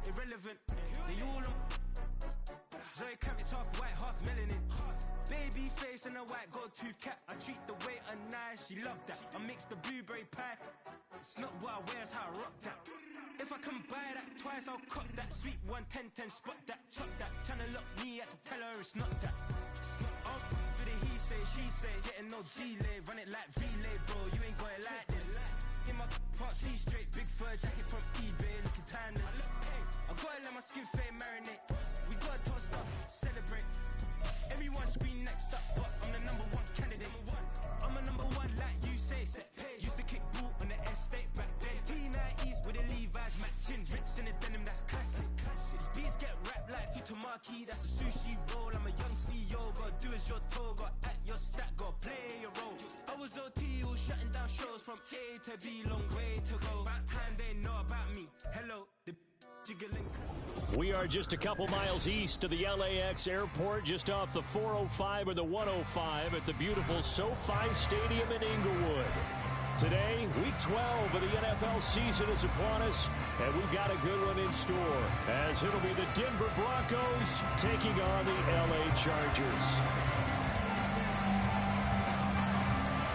irrelevant. They all on. Zoe Camp, it's half white, half melanin. Baby face and a white gold tooth cap. I treat the waiter nice, she love that. I mix the blueberry pie. It's not what I wear, it's how I rock that. If I can buy that twice, I'll cut that. Sweet 110, spot that, chop that. Tryna lock me, I have to tell her it's not that. Oh, do the he say, she say, getting no delay. Run it like relay, bro, you ain't got it like this. In my part C straight, big fur jacket from eBay, looking timeless. I gotta let my skin fade marinate. We gotta toast up, celebrate. Everyone scream next up, but I'm the #1 candidate. I'm a #1 like you say, set page. Used to kick ball on the estate back then. T90s with the Levi's matching. Rips in the denim, that's classic. These beats get wrapped like Futamaki, that's a sushi roll. I'm a young CEO, gotta do as you're told. Gotta act your stat, gotta play your role. I was OT, all shutting down shows from A to B, long way to go. About time they know about me. Hello, the jiggling. We are just a couple miles east of the LAX airport, just off the 405 or the 105 at the beautiful SoFi Stadium in Inglewood. Today, week 12 of the NFL season is upon us, and we've got a good one in store, as it'll be the Denver Broncos taking on the LA Chargers.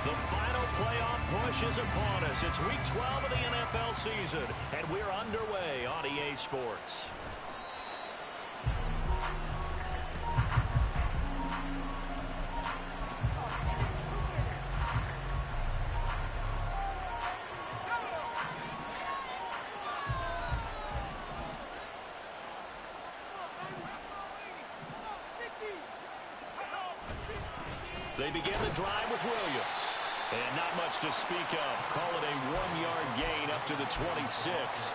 The final playoff push is upon us. It's week 12 of the NFL season, and we're underway on EA Sports. They begin the drive with Williams. And not much to speak of. Call it a 1-yard gain up to the 26.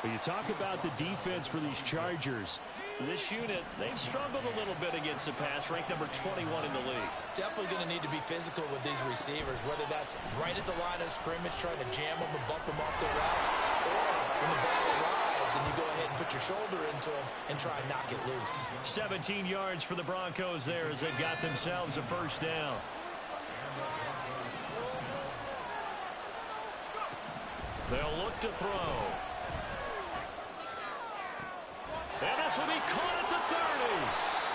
When you talk about the defense for these Chargers, this unit, they've struggled a little bit against the pass, ranked number 21 in the league. Definitely going to need to be physical with these receivers, whether that's right at the line of scrimmage, trying to jam them and bump them off their routes, or when the ball arrives and you go ahead and put your shoulder into them and try and knock it loose. 17 yards for the Broncos there as they've got themselves a first down. They'll look to throw. And this will be caught at the 30.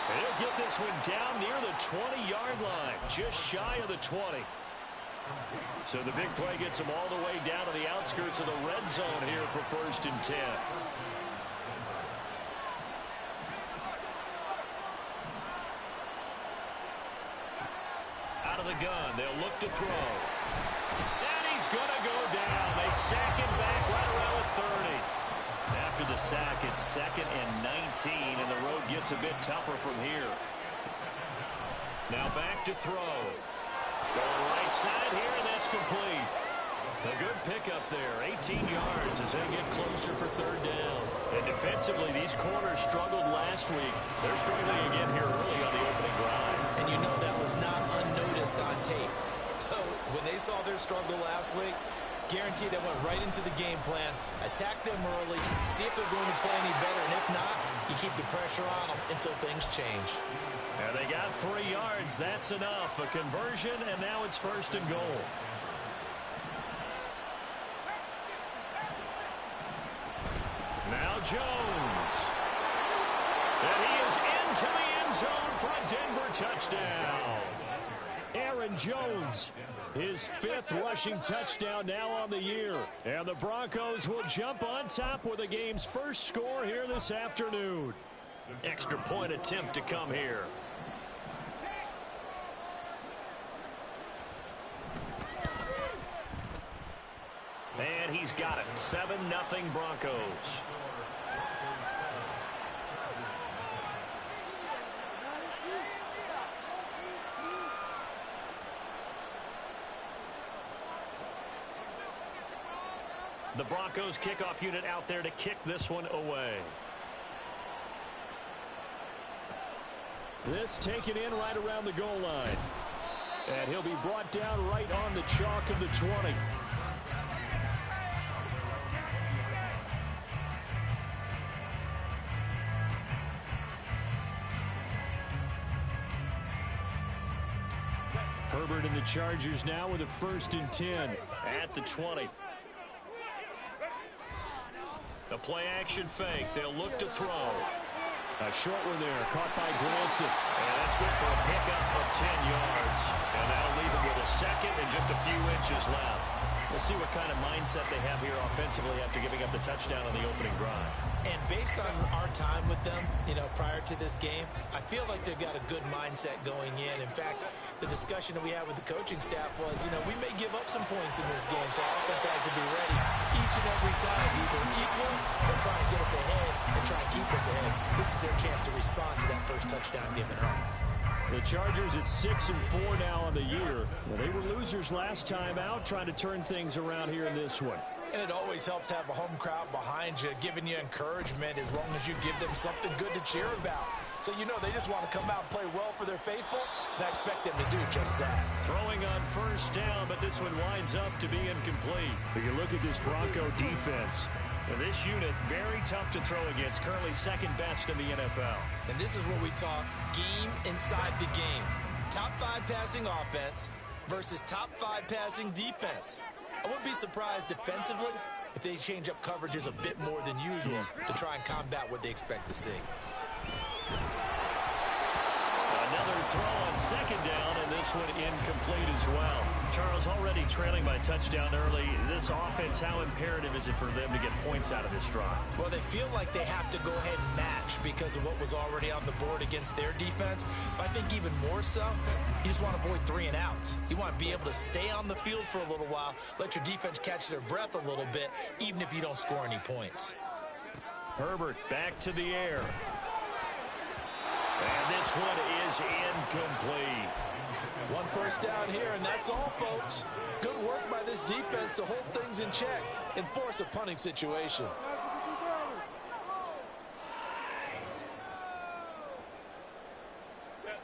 And he'll get this one down near the 20-yard line, just shy of the 20. So the big play gets him all the way down to the outskirts of the red zone here for 1st and 10. Out of the gun, they'll look to throw. And he's going to go down. They sack him back right around the 30. After the sack, it's 2nd and 19, and the road gets a bit tougher from here. Now back to throw. Going right side here, and that's complete. A good pickup there, 18 yards as they get closer for 3rd down. And defensively, these corners struggled last week. They're struggling again here early on the opening drive. And you know that was not unnoticed on tape. So when they saw their struggle last week, guaranteed they went right into the game plan, attack them early, see if they're going to play any better, and if not, you keep the pressure on them until things change. And they got 3 yards. That's enough. A conversion, and now it's 1st and goal. Now Jones. And he is into the end zone for a Denver touchdown. Aaron Jones, his 5th rushing touchdown now on the year. And the Broncos will jump on top with the game's first score here this afternoon. Extra point attempt to come here. And he's got it. 7-0 Broncos. The Broncos kickoff unit out there to kick this one away. This taken in right around the goal line. And he'll be brought down right on the chalk of the 20. Herbert and the Chargers now with a 1st and 10 at the 20. A A play-action fake. They'll look to throw. A short one there, caught by Granson. And that's good for a pickup of 10 yards. And that'll leave him with a second and just a few inches left. We'll see what kind of mindset they have here offensively after giving up the touchdown on the opening drive. And based on our time with them, prior to this game, I feel like they've got a good mindset going in. In fact, the discussion that we had with the coaching staff was, we may give up some points in this game, so our offense has to be ready each and every time, either equal or try and get us ahead and try and keep us ahead. This is their chance to respond to that first touchdown given up. The Chargers at 6-4 now on the year. Well, they were losers last time out, trying to turn things around here in this one. And it always helps to have a home crowd behind you, giving you encouragement as long as you give them something good to cheer about. So they just want to come out and play well for their faithful, and I expect them to do just that. Throwing on first down, but this one winds up to be incomplete. If you look at this Bronco defense, and this unit, very tough to throw against, currently second best in the NFL. And this is where we talk game inside the game. Top 5 passing offense versus top 5 passing defense. I wouldn't be surprised defensively if they change up coverages a bit more than usual to try and combat what they expect to see. Another throw on second down, and this one incomplete as well. Charles, already trailing by touchdown early. This offense, how imperative is it for them to get points out of this drive? Well, they feel like they have to go ahead and match because of what was already on the board against their defense. But I think even more so, you just want to avoid 3 and outs. You want to be able to stay on the field for a little while, let your defense catch their breath a little bit, even if you don't score any points. Herbert back to the air. And this one is incomplete. 1 first down here, and that's all, folks. Good work by this defense to hold things in check and force a punting situation.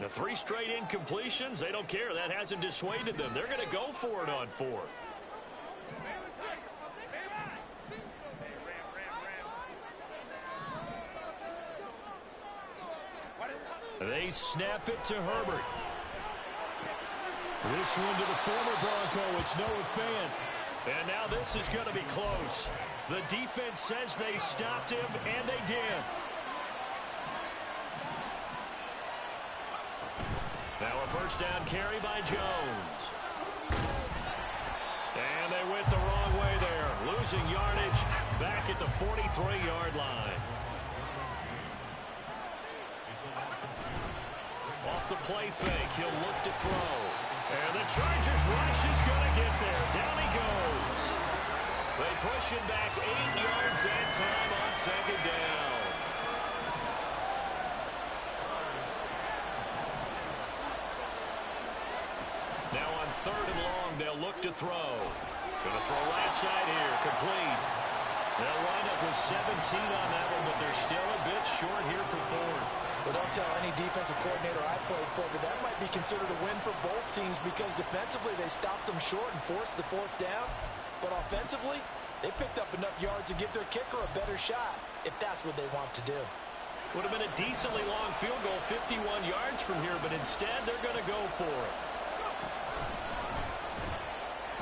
The 3 straight incompletions, they don't care. That hasn't dissuaded them. They're going to go for it on 4th. They snap it to Herbert. This one to the former Bronco. It's Noah Fant. And now this is going to be close. The defense says they stopped him, and they did. Now a first down carry by Jones. And they went the wrong way there. Losing yardage back at the 43-yard line. Off the play fake, he'll look to throw. And the Chargers rush is going to get there. Down he goes. They push him back 8 yards and time on second down. Now on 3rd and long, they'll look to throw. Going to throw right side here, complete. They'll wind up with 17 on that one, but they're still a bit short here for 4th. Well, don't tell any defensive coordinator I played for, but that might be considered a win for both teams because defensively they stopped them short and forced the 4th down. But offensively, they picked up enough yards to give their kicker a better shot if that's what they want to do. Would have been a decently long field goal, 51 yards from here, but instead they're going to go for it.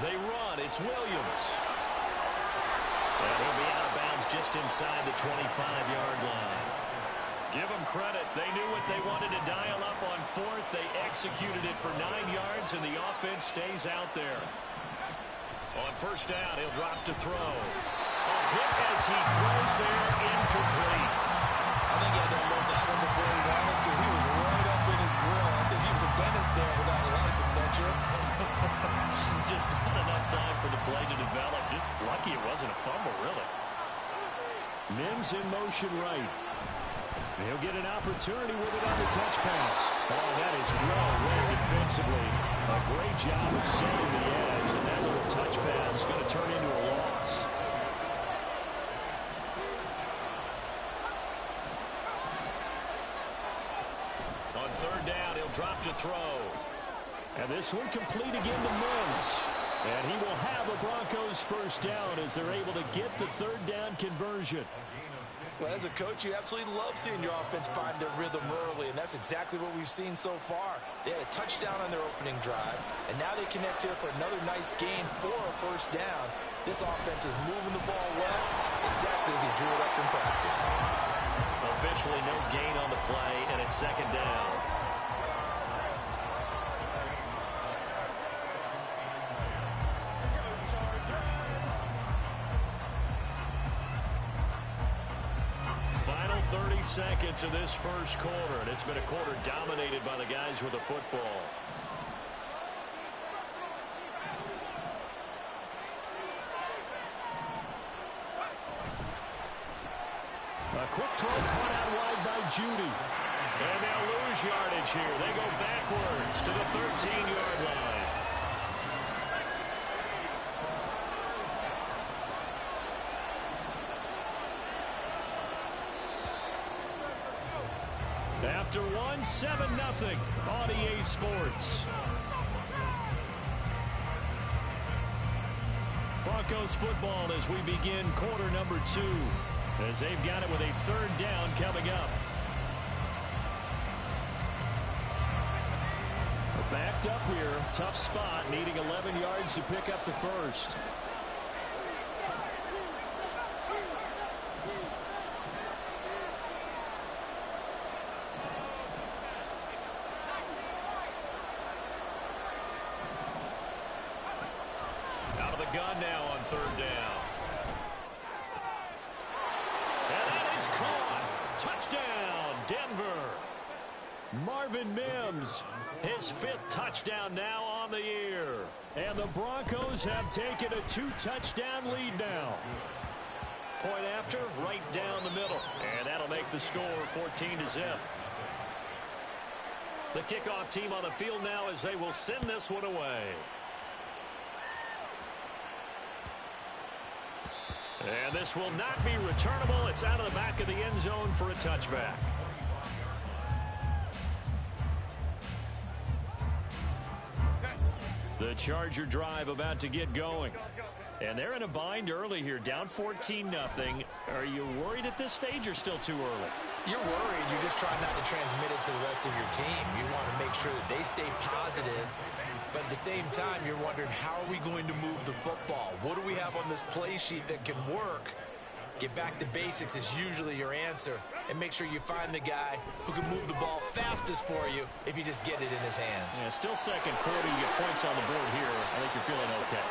They run. It's Williams. And he'll be out of bounds just inside the 25-yard line. Give them credit. They knew what they wanted to dial up on 4th. They executed it for 9 yards, and the offense stays out there. On first down, he'll drop to throw. A hit as he throws there, incomplete. I think he had to unload that one before he wanted to. He was right up in his grill. I think he was a dentist there without a license, don't you? Just not enough time for the play to develop. Just lucky it wasn't a fumble, really. Mims in motion right. He'll get an opportunity with it on the touch pass. Oh, that is well read defensively. A great job of setting the edge, and that little touch pass is going to turn into a loss. On 3rd down, he'll drop to throw. And this one complete again to Mims. And he will have a Broncos first down as they're able to get the 3rd down conversion. Well, as a coach, you absolutely love seeing your offense find their rhythm early, and that's exactly what we've seen so far. They had a touchdown on their opening drive, and now they connect here for another nice gain for a first down. This offense is moving the ball well, exactly as he drew it up in practice. Officially no gain on the play, and it's second down. Final 30 seconds of this first quarter, and it's been a quarter dominated by the guys with the football. A quick throw caught out wide by Judy. And they'll lose yardage here. They go backwards to the 13-yard line. After one, 7-0 on EA Sports. Broncos football as we begin quarter number 2. As they've got it with a third down coming up. Backed up here. Tough spot. Needing 11 yards to pick up the first. Out of the gun now on third down. Caught. Touchdown, Denver. Marvin Mims, his 5th touchdown now on the year. And the Broncos have taken a 2-touchdown lead now. Point after, right down the middle. And that'll make the score 14-0. The kickoff team on the field now as they will send this one away. And this will not be returnable. It's out of the back of the end zone for a touchback. The Charger drive about to get going. And they're in a bind early here, down 14-0. Are you worried at this stage or still too early? You're worried. You're just trying not to transmit it to the rest of your team. You want to make sure that they stay positive. But at the same time, you're wondering, how are we going to move the football? What do we have on this play sheet that can work? Get back to basics is usually your answer. And make sure you find the guy who can move the ball fastest for you if you just get it in his hands. Yeah, still second quarter. You get points on the board here. I think you're feeling okay.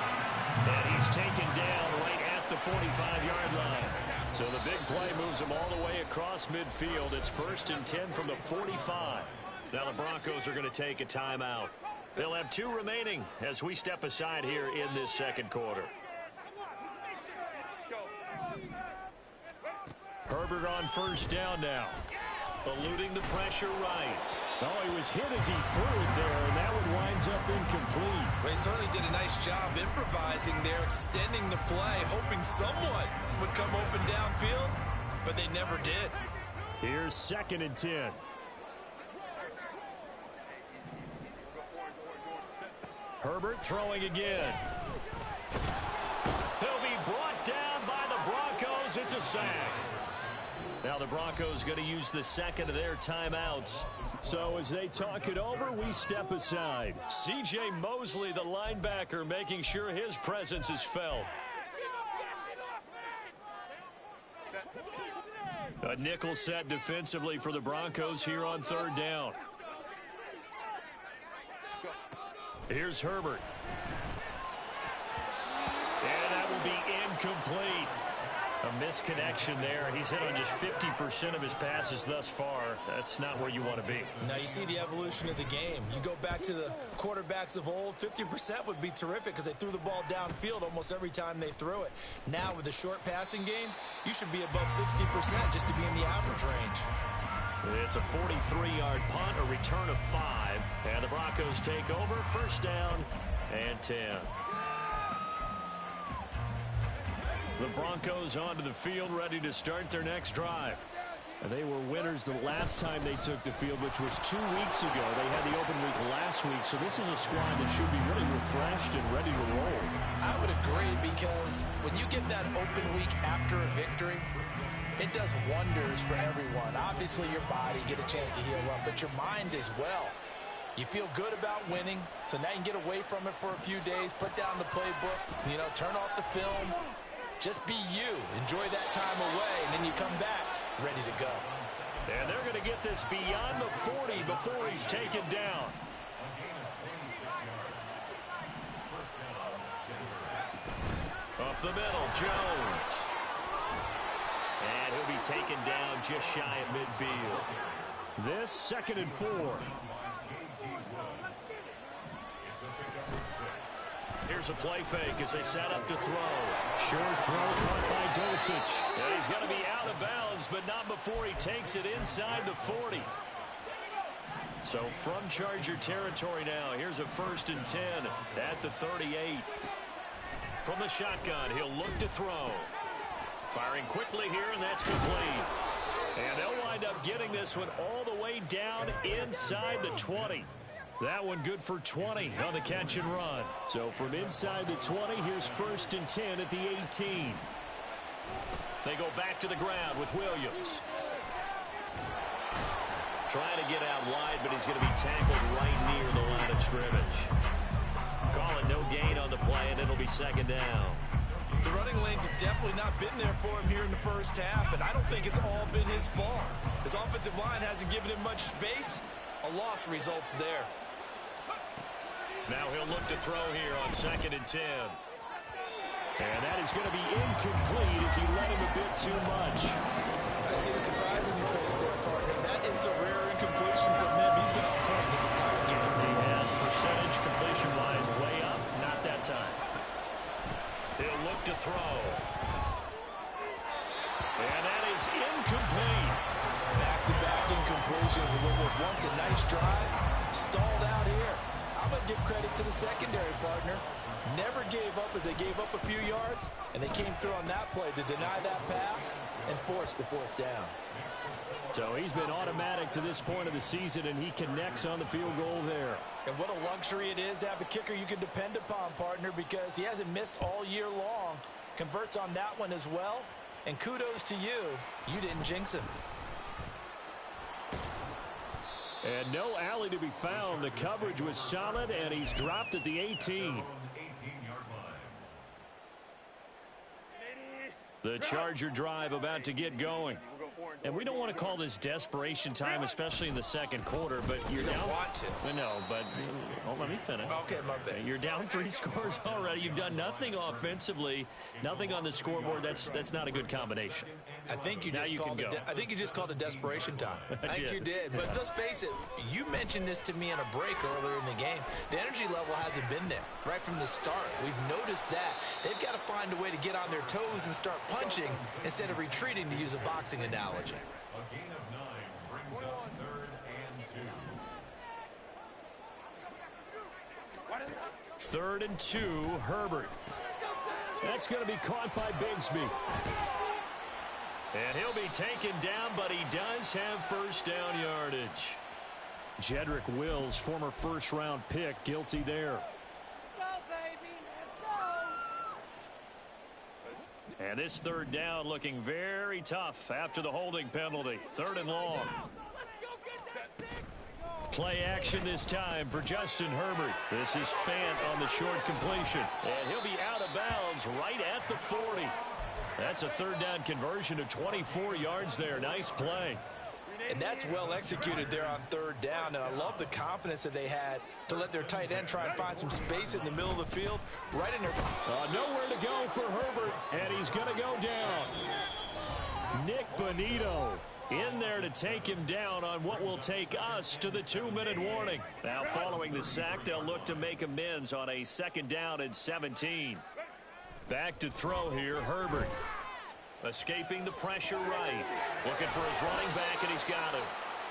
And he's taken down right at the 45-yard line. So the big play moves him all the way across midfield. It's 1st and 10 from the 45. Now the Broncos are going to take a timeout. They'll have 2 remaining as we step aside here in this second quarter. Herbert on first down now. Eluding the pressure right. Oh, he was hit as he threw it there, and that one winds up incomplete. They certainly did a nice job improvising there, extending the play, hoping someone would come open downfield, but they never did. Here's 2nd and 10. Herbert throwing again. He'll be brought down by the Broncos. It's a sack. Now the Broncos going to use the second of their timeouts. So as they talk it over, we step aside. C.J. Mosley, the linebacker, making sure his presence is felt. A nickel set defensively for the Broncos here on third down. Here's Herbert. And that will be incomplete. A misconnection there. He's hit on just 50% of his passes thus far. That's not where you want to be. Now you see the evolution of the game. You go back to the quarterbacks of old, 50% would be terrific because they threw the ball downfield almost every time they threw it. Now with the short passing game, you should be above 60% just to be in the average range. It's a 43-yard punt, a return of 5. And the Broncos take over. First down and 10. The Broncos onto the field, ready to start their next drive. And they were winners the last time they took the field, which was 2 weeks ago. They had the open week last week, so this is a squad that should be really refreshed and ready to roll. I would agree, because when you get that open week after a victory, it does wonders for everyone. Obviously, your body, get a chance to heal up, but your mind as well. You feel good about winning, so now you can get away from it for a few days, put down the playbook, turn off the film, Just be you. Enjoy that time away, and then you come back ready to go. And they're going to get this beyond the 40 before he's taken down. Up the middle, Jones. And he'll be taken down just shy of midfield. This 2nd and 4. Here's a play fake as they set up to throw. Short throw caught by Dulcich. And he's going to be out of bounds, but not before he takes it inside the 40. So from Charger territory now, here's a 1st and 10 at the 38. From the shotgun, he'll look to throw. Firing quickly here, and that's complete. And they'll wind up getting this one all the way down inside the 20. That one good for 20 on the catch and run. So from inside the 20, here's 1st and 10 at the 18. They go back to the ground with Williams. Trying to get out wide, but he's going to be tackled right near the line of scrimmage. Call it no gain on the play, and it'll be 2nd down. The running lanes have definitely not been there for him here in the first half, and I don't think it's all been his fault. His offensive line hasn't given him much space. A loss results there. Now he'll look to throw here on 2nd and 10. And that is going to be incomplete as he let him a bit too much. I see the surprise in your face there, partner. That is a rare incompletion from him. He's been on point this entire game. He has percentage completion-wise way up. Not that time. He'll look to throw. And that is incomplete. Back-to-back incompletions of what was once a nice drive. Stalled out here. I'm going to give credit to the secondary, partner. Never gave up as they gave up a few yards, and they came through on that play to deny that pass and force the 4th down. So he's been automatic to this point of the season, and he connects on the field goal there. And what a luxury it is to have a kicker you can depend upon, partner, because he hasn't missed all year long. Converts on that one as well, and kudos to you. You didn't jinx him. And no alley to be found. The coverage was solid, and he's dropped at the 18. The Charger drive about to get going. And we don't want to call this desperation time, especially in the 2nd quarter, but you're down. Want to. I know, but let me finish. Okay, my bad. You're down 3 scores already. You've done nothing offensively, nothing on the scoreboard. That's not a good combination. I think you just called it desperation time. I think you did. But let's face it, you mentioned this to me in a break earlier in the game. The energy level hasn't been there right from the start. We've noticed that. They've got to find a way to get on their toes and start punching instead of retreating, to use a boxing analogy. A gain of 9 brings up 3rd and 2. 3rd and 2, Herbert. That's going to be caught by Bigsby. And he'll be taken down, but he does have 1st down yardage. Jedrick Wills, former 1st-round pick, guilty there. And this 3rd down looking very tough after the holding penalty. 3rd and long. Play action this time for Justin Herbert. This is Fant on the short completion. And he'll be out of bounds right at the 40. That's a 3rd down conversion of 24 yards there. Nice play. And that's well executed there on 3rd down. And I love the confidence that they had to let their tight end try and find some space in the middle of the field. Right in their... Nowhere to go for Herbert, and he's going to go down. Nick Bonito in there to take him down on what will take us to the 2-minute warning. Now following the sack, they'll look to make amends on a 2nd down and 17. Back to throw here, Herbert. Escaping the pressure right. Looking for his running back, and he's got him.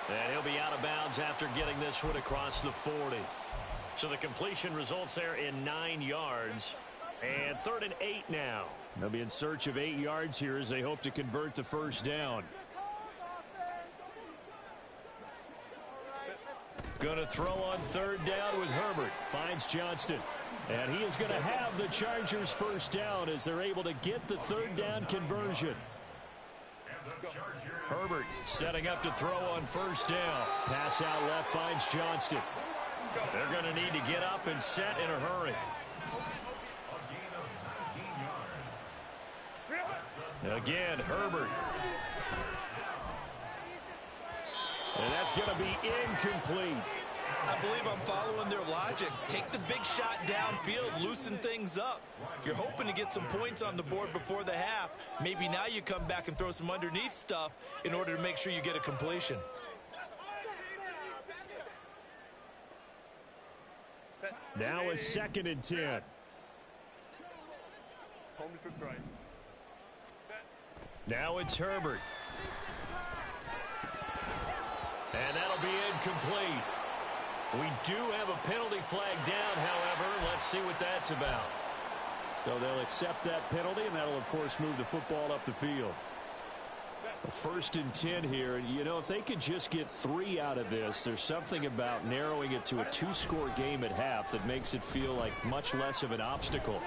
And he'll be out of bounds after getting this one across the 40. So the completion results there in 9 yards. And 3rd and 8 now. They'll be in search of 8 yards here as they hope to convert the 1st down. Going to throw on 3rd down with Herbert. Finds Johnston. And he is going to have the Chargers 1st down as they're able to get the 3rd down conversion. Herbert setting up to throw on 1st down. Pass out left finds Johnston. They're going to need to get up and set in a hurry. Again, Herbert. And that's going to be incomplete. I believe I'm following their logic. Take the big shot downfield, loosen things up. You're hoping to get some points on the board before the half. Maybe now you come back and throw some underneath stuff in order to make sure you get a completion. Now a 2nd and 10. Now it's Herbert. And that'll be incomplete. We do have a penalty flag down, however. Let's see what that's about. So they'll accept that penalty, and that'll, of course, move the football up the field. A 1st and 10 here. You know, if they could just get 3 out of this, there's something about narrowing it to a 2-score game at half that makes it feel like much less of an obstacle.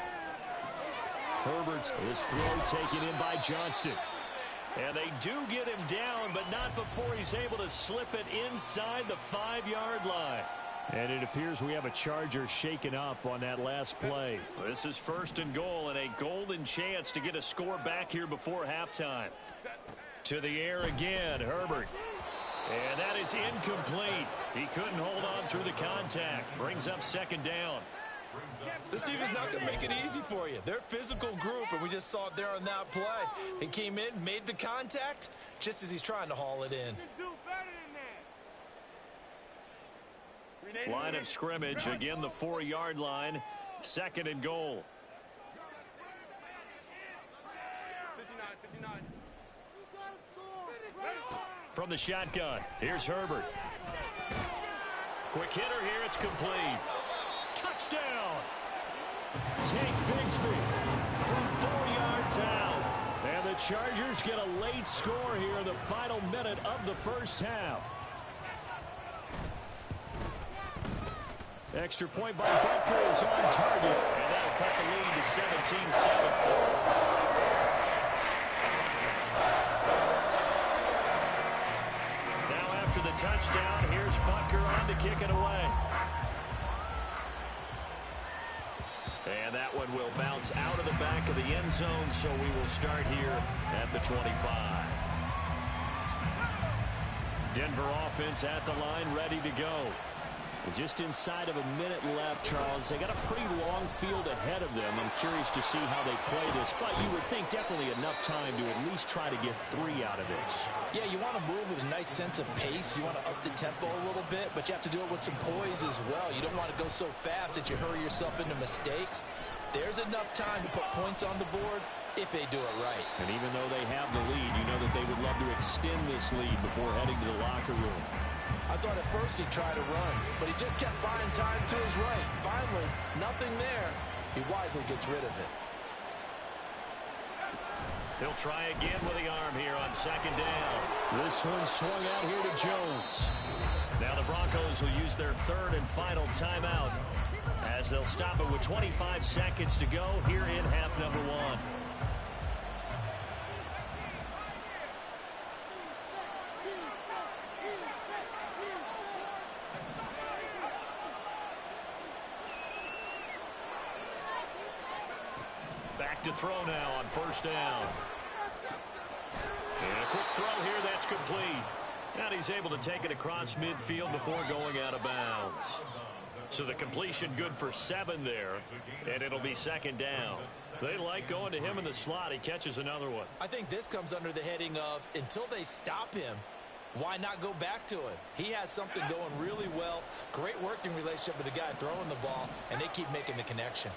Herbert's this throw taken in by Johnston. And they do get him down, but not before he's able to slip it inside the 5-yard line. And it appears we have a Charger shaken up on that last play. This is 1st and goal and a golden chance to get a score back here before halftime. To the air again, Herbert. And that is incomplete. He couldn't hold on through the contact. Brings up 2nd down. This team is not going to make it easy for you. They're a physical group, and we just saw it there on that play. He came in, made the contact, just as he's trying to haul it in. Line of scrimmage, again the 4-yard line. 2nd and goal. 59. From the shotgun, here's Herbert. Quick hitter here, it's complete. Touchdown! Tank Bigsby from 4 yards out. And the Chargers get a late score here in the final minute of the first half. Extra point by Butker is on target. And that'll cut the lead to 17-7. After the touchdown, here's Butker on to kick it away. And that one will bounce out of the back of the end zone, so we will start here at the 25. Denver offense at the line, ready to go. Just inside of a minute left, Charles. They got a pretty long field ahead of them. I'm curious to see how they play this, but you would think definitely enough time to at least try to get 3 out of this. Yeah, you want to move with a nice sense of pace. You want to up the tempo a little bit, but you have to do it with some poise as well. You don't want to go so fast that you hurry yourself into mistakes. There's enough time to put points on the board if they do it right. And even though they have the lead, you know that they would love to extend this lead before heading to the locker room. I thought at first he'd try to run, but he just kept buying time to his right. Finally, nothing there. He wisely gets rid of it. He'll try again with the arm here on 2nd down. This one swung out here to Jones. Now the Broncos will use their 3rd and final timeout as they'll stop it with 25 seconds to go here in half number 1. Back to throw now on 1st down. And a quick throw here, that's complete. And he's able to take it across midfield before going out of bounds. So the completion good for 7 there, and it'll be 2nd down. They like going to him in the slot. He catches another one. I think this comes under the heading of until they stop him, why not go back to him? He has something going really well. Great working relationship with the guy throwing the ball, and they keep making the connection.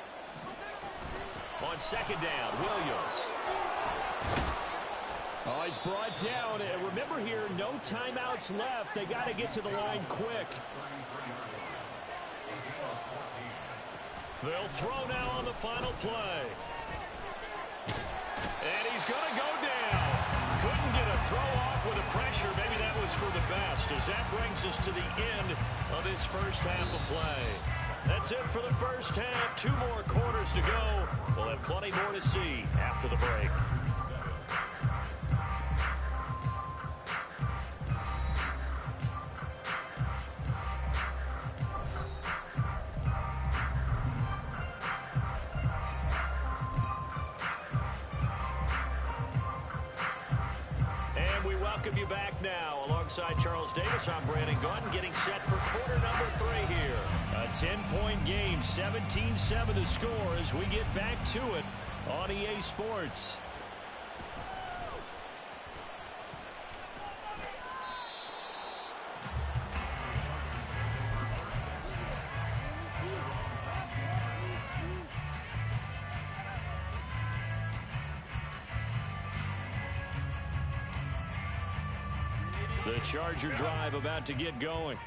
On 2nd down, Williams. Oh, he's brought down. And remember here, no timeouts left. They got to get to the line quick. They'll throw now on the final play. And he's going to go down. Couldn't get a throw off with the pressure. Maybe that was for the best, as that brings us to the end of this first half of play. That's it for the first half. 2 more quarters to go. We'll have plenty more to see after the break. And we welcome you back now. Alongside Charles Davis, I'm Brandon Gordon, getting set for quarter number 3 here. A 10-point game, 17-7 the score as we get back to it on EA Sports. The Charger drive about to get going.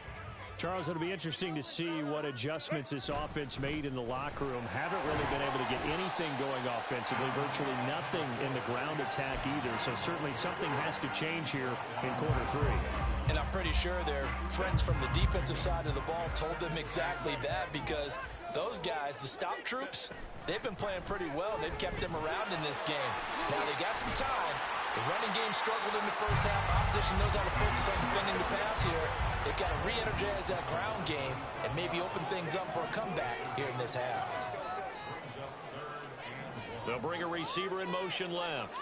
Charles, it'll be interesting to see what adjustments this offense made in the locker room. Haven't really been able to get anything going offensively, virtually nothing in the ground attack either. So certainly something has to change here in quarter 3. And I'm pretty sure their friends from the defensive side of the ball told them exactly that, because those guys, the stop troops, they've been playing pretty well. They've kept them around in this game. Now they got some time. The running game struggled in the first half. Opposition knows how to focus on defending the pass here. They've got to re-energize that ground game and maybe open things up for a comeback here in this half. They'll bring a receiver in motion left.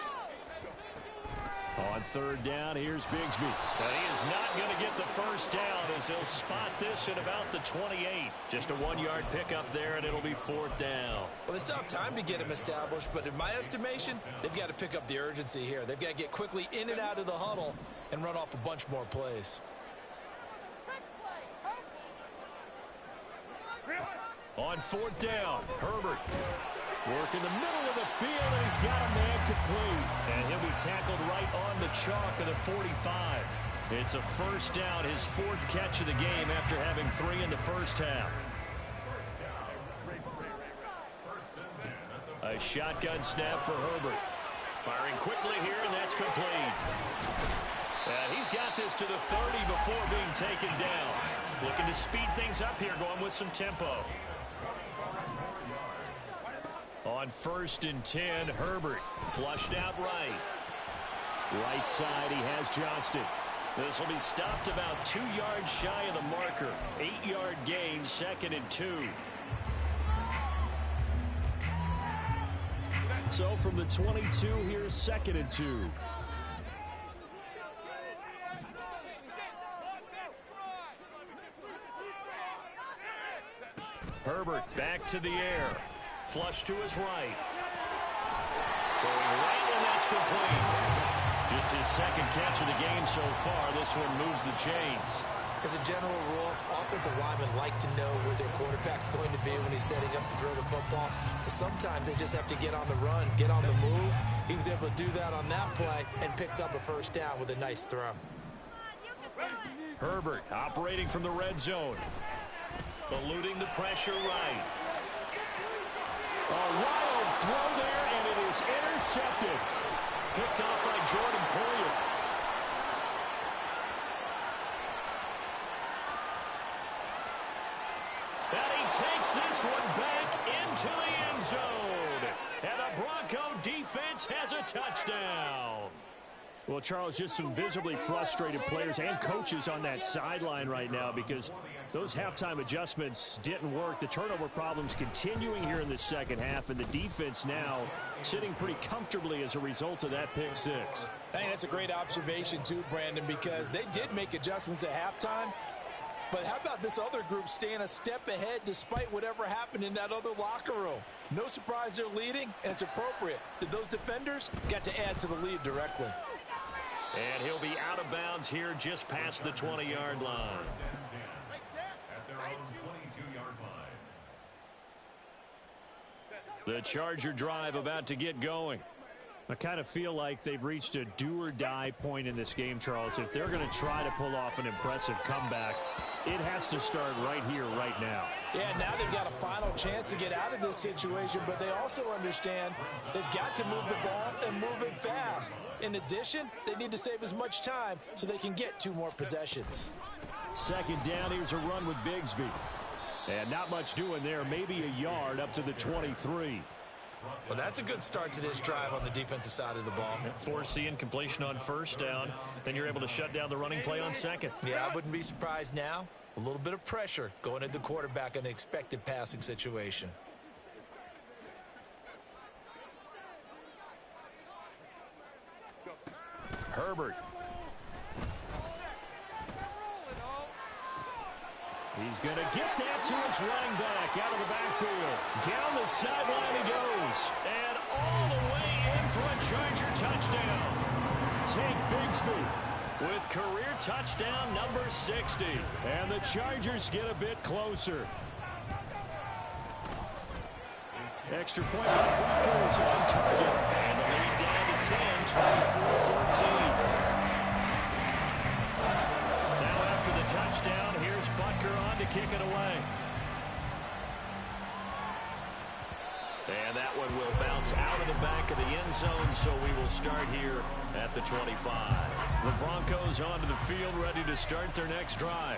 On third down, here's Bigsby. And he is not going to get the first down as he'll spot this at about the 28. Just a 1-yard pickup there, and it'll be 4th down. Well, they still have time to get him established, but in my estimation, they've got to pick up the urgency here. They've got to get quickly in and out of the huddle and run off a bunch more plays. On 4th down, Herbert. Work in the middle of the field, and he's got a man complete. And he'll be tackled right on the chalk of the 45. It's a first down, his 4th catch of the game after having 3 in the first half. A shotgun snap for Herbert. Firing quickly here, and that's complete. And he's got this to the 30 before being taken down. Looking to speed things up here, going with some tempo. On 1st and 10, Herbert flushed out right. Right side, he has Johnston. This will be stopped about 2 yards shy of the marker. 8-yard gain, 2nd and 2. So from the 22, here's 2nd and 2. Herbert back to the air. Flush to his right. Throwing right, and that's complete. Just his 2nd catch of the game so far. This one moves the chains. As a general rule, offensive linemen like to know where their quarterback's going to be when he's setting up to throw the football. But sometimes they just have to get on the run, get on the move. He was able to do that on that play and picks up a first down with a nice throw. Herbert operating from the red zone. Eluding the pressure right. A wild throw there, and it is intercepted. Picked off by Jordan Poyer. And he takes this one back into the end zone. And the Bronco defense has a touchdown. Well, Charles, just some visibly frustrated players and coaches on that sideline right now because those halftime adjustments didn't work. The turnover problems continuing here in the second half, and the defense now sitting pretty comfortably as a result of that pick 6. I think that's a great observation too, Brandon, because they did make adjustments at halftime. But how about this other group staying a step ahead despite whatever happened in that other locker room? No surprise they're leading, and it's appropriate that those defenders got to add to the lead directly. And he'll be out of bounds here just past the 20-yard line. At their own 22-yard line. The Charger drive about to get going. I kind of feel like they've reached a do-or-die point in this game, Charles. If they're going to try to pull off an impressive comeback, it has to start right here, right now. Yeah, now they've got a final chance to get out of this situation, but they also understand they've got to move the ball and move it fast. In addition, they need to save as much time so they can get 2 more possessions. 2nd down, here's a run with Bigsby. And not much doing there, maybe a yard up to the 23. Well, that's a good start to this drive on the defensive side of the ball. Force the incompletion on 1st down. Then you're able to shut down the running play on 2nd. Yeah, I wouldn't be surprised now. A little bit of pressure going at the quarterback in an expected passing situation. Herbert He's going to get that to his running back out of the backfield. Down the sideline he goes. And all the way in for a Charger touchdown. Tank Bigsby with career touchdown number 60. And the Chargers get a bit closer. Extra point by Broncos on target. And the lead down to 10, 24-14. Now after the touchdown, here's Butker on to kick it away. And that one will bounce out of the back of the end zone, so we will start here at the 25. The Broncos onto the field, ready to start their next drive.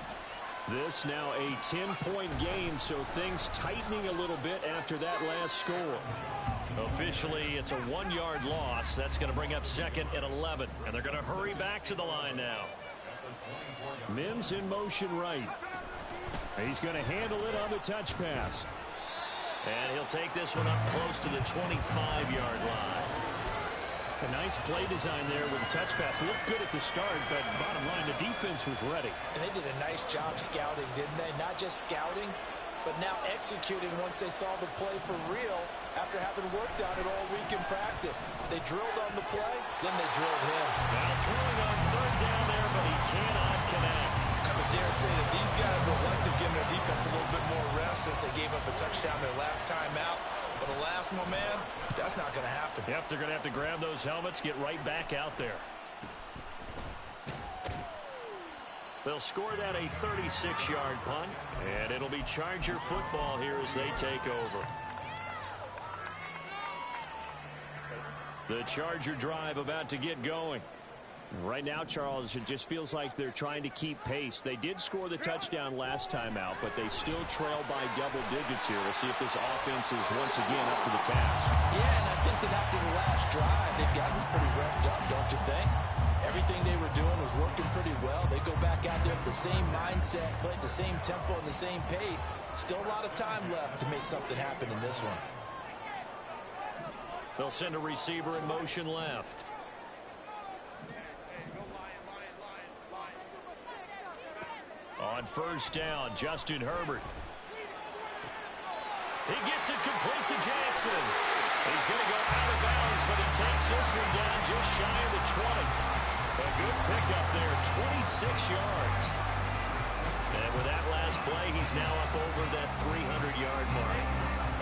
This now a 10-point game, so things tightening a little bit after that last score. Officially, it's a 1-yard loss. That's going to bring up 2nd and 11, and they're going to hurry back to the line now. Mims in motion right. He's going to handle it on the touch pass. And he'll take this one up close to the 25-yard line. A nice play design there with the touch pass. Looked good at the start, but bottom line, the defense was ready. And they did a nice job scouting, didn't they? Not just scouting, but now executing once they saw the play for real after having worked on it all week in practice. They drilled on the play, then they drilled him. Now throwing on 3rd down there, but he cannot connect. I would dare say that these guys would like to give their defense a little bit more rest since they gave up a touchdown their last time out. But alas, my man, that's not going to happen. Yep, they're going to have to grab those helmets, get right back out there. They'll score that a 36-yard punt, and it'll be Charger football here as they take over. The Charger drive about to get going. Right now, Charles, it just feels like they're trying to keep pace. They did score the touchdown last time out, but they still trail by double digits here. We'll see if this offense is once again up to the task. Yeah, and I think that after the last drive, they've gotten pretty revved up, don't you think? Everything they were doing was working pretty well. They go back out there with the same mindset, play at the same tempo and the same pace. Still a lot of time left to make something happen in this one. They'll send a receiver in motion left. On 1st down, Justin Herbert. He gets it complete to Jackson. He's going to go out of bounds, but he takes this one down just shy of the 20. A good pickup there, 26 yards. And with that last play, he's now up over that 300-yard mark.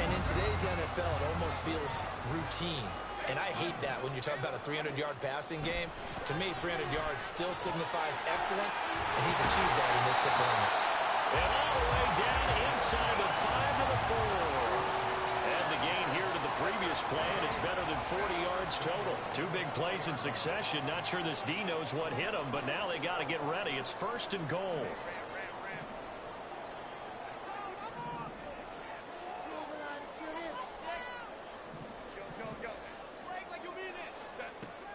And in today's NFL, it almost feels routine. And I hate that when you talk about a 300-yard passing game. To me, 300 yards still signifies excellence, and he's achieved that in this performance. And all the way down inside the 5 to the 4. And the gain here to the previous play, and it's better than 40 yards total. 2 big plays in succession. Not sure this D knows what hit him, but now they got to get ready. It's 1st and goal.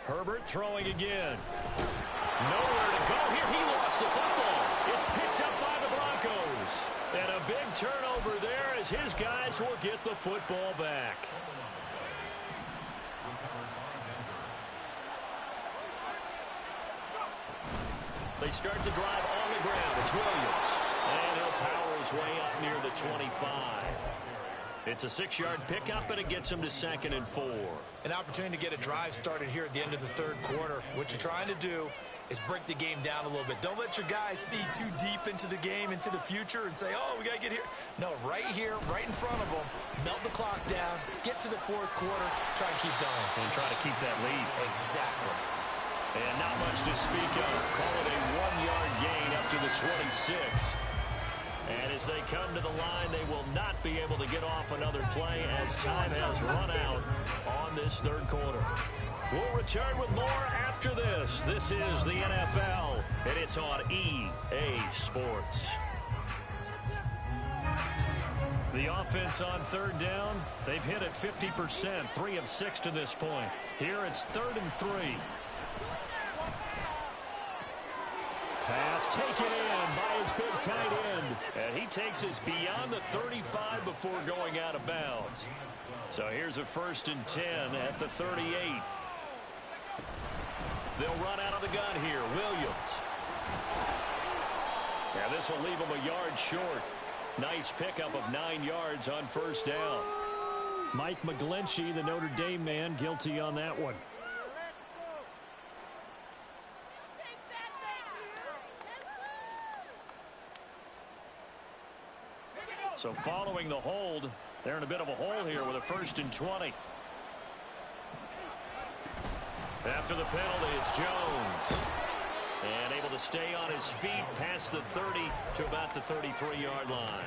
Herbert throwing again. Nowhere to go here. He lost the football. It's picked up by the Broncos. And a big turnover there as his guys will get the football back. They start the drive on the ground. It's Williams. And he'll power his way up near the 25. It's a 6-yard pickup, and it gets him to 2nd and 4. An opportunity to get a drive started here at the end of the 3rd quarter. What you're trying to do is break the game down a little bit. Don't let your guys see too deep into the game, into the future, and say, oh, we got to get here. No, right here, right in front of them, melt the clock down, get to the 4th quarter, try and keep going. And try to keep that lead. Exactly. And not much to speak of. Call it a 1-yard gain up to the 26. And as they come to the line, they will not be able to get off another play as time has run out on this 3rd quarter. We'll return with more after this. This is the NFL, and it's on EA Sports. The offense on 3rd down, they've hit it 50%, 3 of 6 to this point. Here it's 3rd and 3. Pass taken in by his big tight end. And he takes us beyond the 35 before going out of bounds. So here's a 1st and 10 at the 38. They'll run out of the gun here. Williams. And And this will leave him a yard short. Nice pickup of 9 yards on first down. Mike McGlinchey, the Notre Dame man, guilty on that one. So following the hold, they're in a bit of a hole here with a 1st and 20. After the penalty, it's Jones. And able to stay on his feet past the 30 to about the 33-yard line.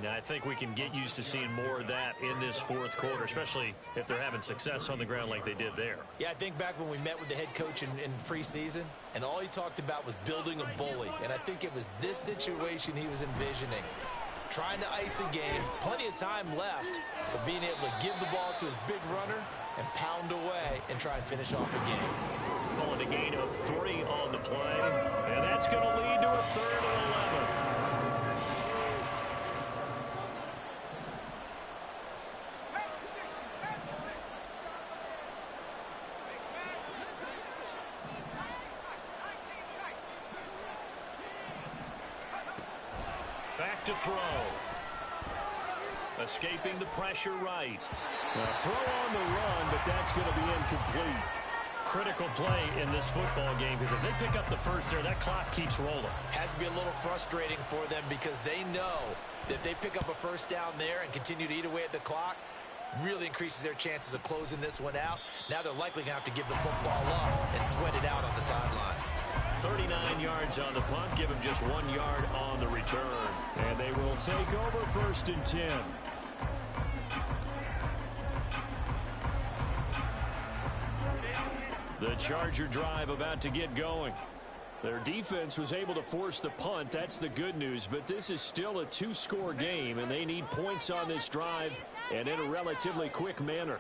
Now, I think we can get used to seeing more of that in this 4th quarter, especially if they're having success on the ground like they did there. Yeah, I think back when we met with the head coach in preseason, and all he talked about was building a bully. And I think it was this situation he was envisioning. Trying to ice a game, plenty of time left, but being able to give the ball to his big runner and pound away and try and finish off the game. Pulling a gain of 3 on the play, and that's going to lead to a 3rd and 11. Back to throw. Escaping the pressure right. Now throw on the run, but that's going to be incomplete. Critical play in this football game, because if they pick up the first there, that clock keeps rolling. Has to be a little frustrating for them because they know that if they pick up a first down there and continue to eat away at the clock, really increases their chances of closing this one out. Now they're likely going to have to give the football up and sweat it out on the sideline. 39 yards on the punt, give him just 1 yard on the return. And they will take over 1st and 10. The Charger drive about to get going. Their defense was able to force the punt. That's the good news. But this is still a 2-score game, and they need points on this drive and in a relatively quick manner.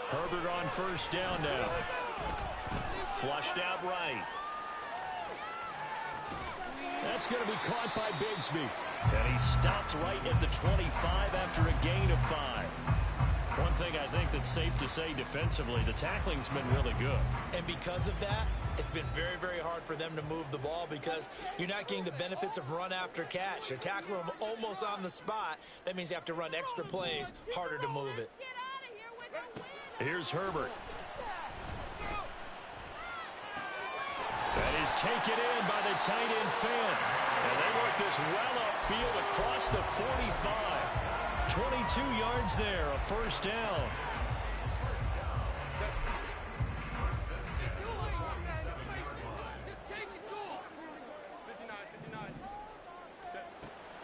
Herbert on first down now. Flushed out right. That's going to be caught by Bigsby. And he stopped right at the 25 after a gain of 5. One thing I think that's safe to say defensively, the tackling's been really good. And because of that, it's been very, very hard for them to move the ball because you're not getting the benefits of run after catch. You're tackling them almost on the spot. That means you have to run extra plays, harder to move it. Here's Herbert. That is taken in by the tight end Fant. And they work this well upfield across the 45. 22 yards there, a first down.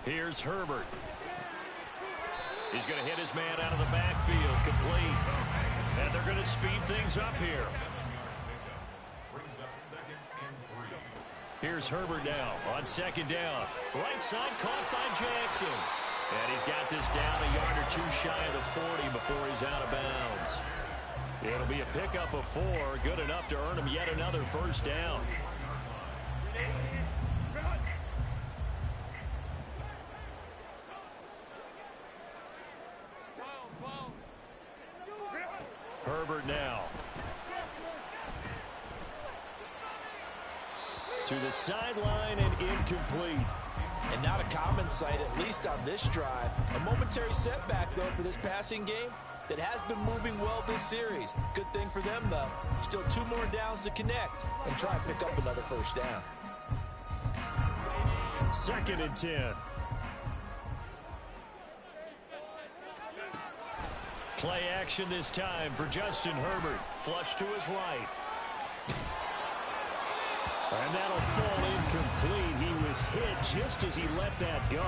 Here's Herbert. He's going to hit his man out of the backfield, complete. And they're going to speed things up here. Here's Herbert now on 2nd down. Right side caught by Jackson. And he's got this down a yard or 2 shy of the 40 before he's out of bounds. It'll be a pickup of 4, good enough to earn him yet another first down. Herbert now. To the sideline and incomplete. And not a common sight, at least on this drive. A momentary setback, though, for this passing game that has been moving well this series. Good thing for them, though. Still 2 more downs to connect and try and pick up another first down. 2nd and 10. Play action this time for Justin Herbert. Flush to his right. And that'll fall incomplete. He was hit just as he let that go.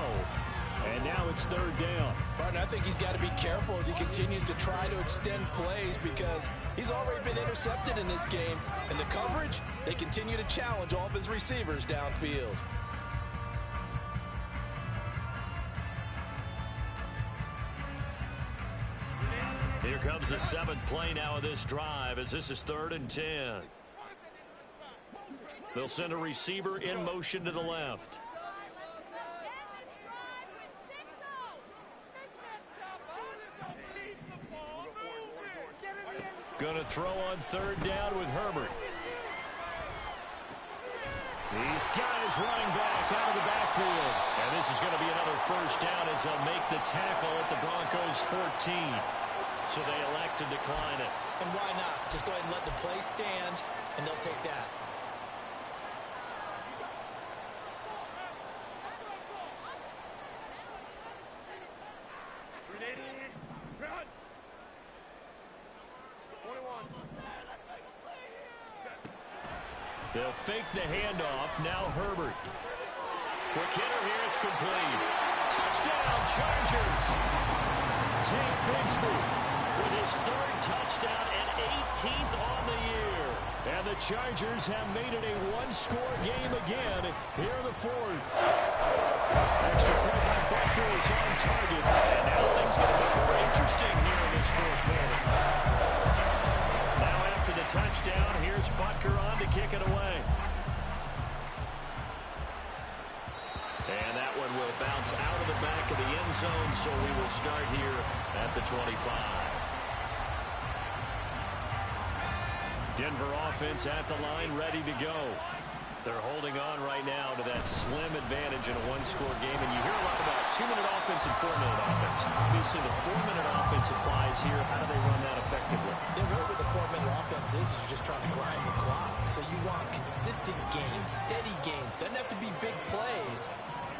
And now it's 3rd down. Martin, I think he's got to be careful as he continues to try to extend plays because he's already been intercepted in this game. And the coverage, they continue to challenge all of his receivers downfield. Here comes the 7th play now of this drive as this is 3rd and 10. They'll send a receiver in motion to the left. Going to throw on 3rd down with Herbert. These guys running back out of the backfield. And this is going to be another first down as they'll make the tackle at the Broncos' 14. So they elect to decline it. And why not? Just go ahead and let the play stand, and they'll take that. They'll fake the handoff. Now Herbert. Quick hitter here. It's complete. Touchdown, Chargers. Tank Bigsby With his third touchdown and 18th on the year. And the Chargers have made it a one-score game again here in the fourth. Extra point by Butker is on target. And now things get a bit more interesting here in this fourth quarter. Now after the touchdown, here's Butker on to kick it away. And that one will bounce out of the back of the end zone, so we will start here at the 25. Denver offense at the line, ready to go. They're holding on right now to that slim advantage in a one-score game. And you hear a lot about 2-minute offense and 4-minute offense. Obviously, the 4-minute offense applies here. How do they run that effectively? Yeah, really what the 4-minute offense is you're just trying to grind the clock. So you want consistent gains, steady gains. Doesn't have to be big plays,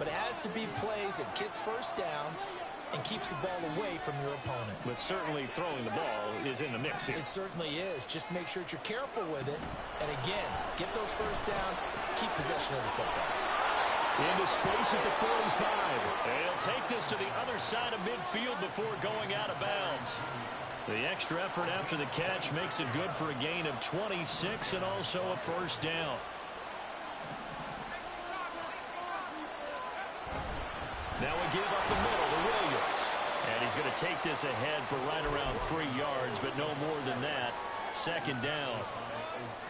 but it has to be plays that gets first downs and keeps the ball away from your opponent. But certainly throwing the ball is in the mix here. It certainly is. Just make sure that you're careful with it. And again, get those first downs, keep possession of the football. Into space at the 45. And he'll take this to the other side of midfield before going out of bounds. The extra effort after the catch makes it good for a gain of 26 and also a first down. Now we give up the middle to Williams. And he's going to take this ahead for right around 3 yards, but no more than that. Second down.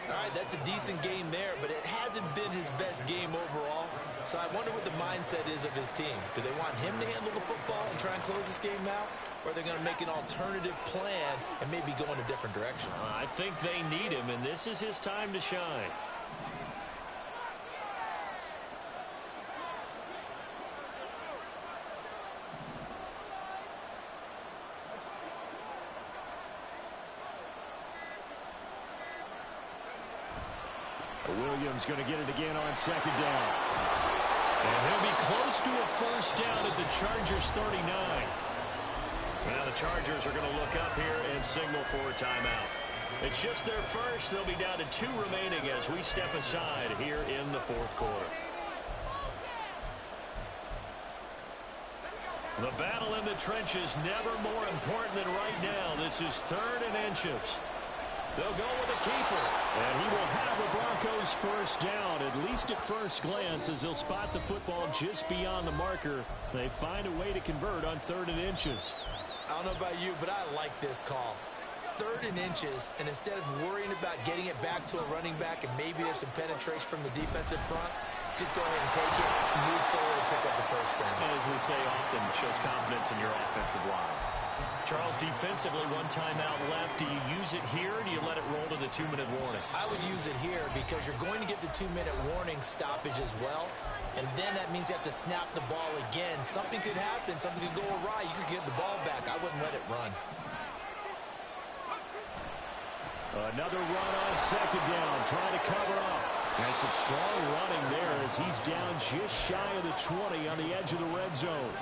All right, that's a decent game there, but it hasn't been his best game overall. So I wonder what the mindset is of his team. Do they want him to handle the football and try and close this game out? Or are they going to make an alternative plan and maybe go in a different direction? I think they need him, and this is his time to shine. Williams going to get it again on second down. And he'll be close to a first down at the Chargers 39. Now the Chargers are going to look up here and signal for a timeout. It's just their first. They'll be down to 2 remaining as we step aside here in the fourth quarter. The battle in the trenches never more important than right now. This is 3rd and inches. They'll go with a keeper. And he will have the Broncos first down, at least at first glance, as he'll spot the football just beyond the marker. They find a way to convert on 3rd and inches. I don't know about you, but I like this call. 3rd and inches, and instead of worrying about getting it back to a running back and maybe there's some penetration from the defensive front, just go ahead and take it, move forward, and pick up the first down. And as we say often, shows confidence in your offensive line. Charles, defensively, 1 timeout left. Do you use it here, or do you let it roll to the 2-minute warning? I would use it here because you're going to get the 2-minute warning stoppage as well. And then that means you have to snap the ball again. Something could happen. Something could go awry. You could get the ball back. I wouldn't let it run. Another run on second down, trying to cover up. And some strong running there as he's down just shy of the 20 on the edge of the red zone.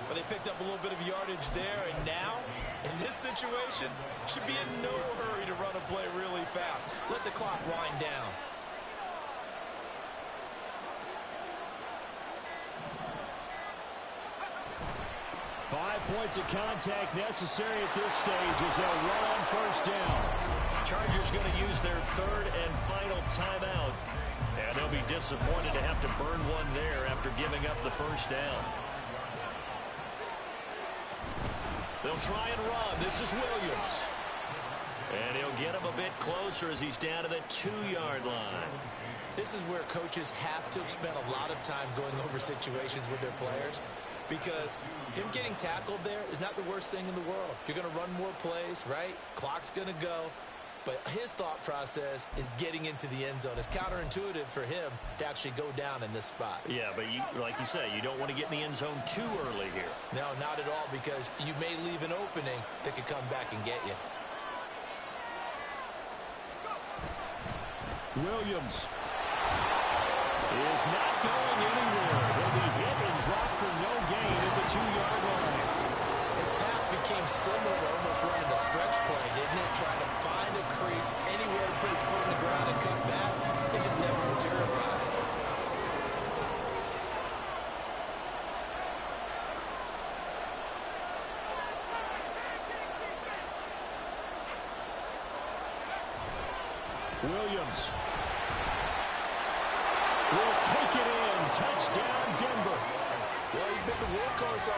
But they picked up a little bit of yardage there, and now, in this situation, should be in no hurry to run a play really fast. Let the clock wind down. Five points of contact necessary at this stage as they'll run on first down. Chargers going to use their 3rd and final timeout. And they'll be disappointed to have to burn one there after giving up the first down. They'll try and run. This is Williams. And he'll get him a bit closer as he's down to the 2-yard line. This is where coaches have to have spent a lot of time going over situations with their players, because him getting tackled there is not the worst thing in the world. You're going to run more plays, right? Clock's going to go. but his thought process is getting into the end zone. It's counterintuitive for him to actually go down in this spot. Yeah, but like you say, you don't want to get in the end zone too early here. No, not at all, because you may leave an opening that could come back and get you. Williams is not going anywhere. He'll be hit and dropped for no gain at the 2-yard line. His path became similar to almost running a stretch play, didn't it? Trying to find a crease, anywhere to put his foot in the ground and cut back. It just never materialized. Williams will take it in. Touchdown, Denver. Well, he's been the workhorse on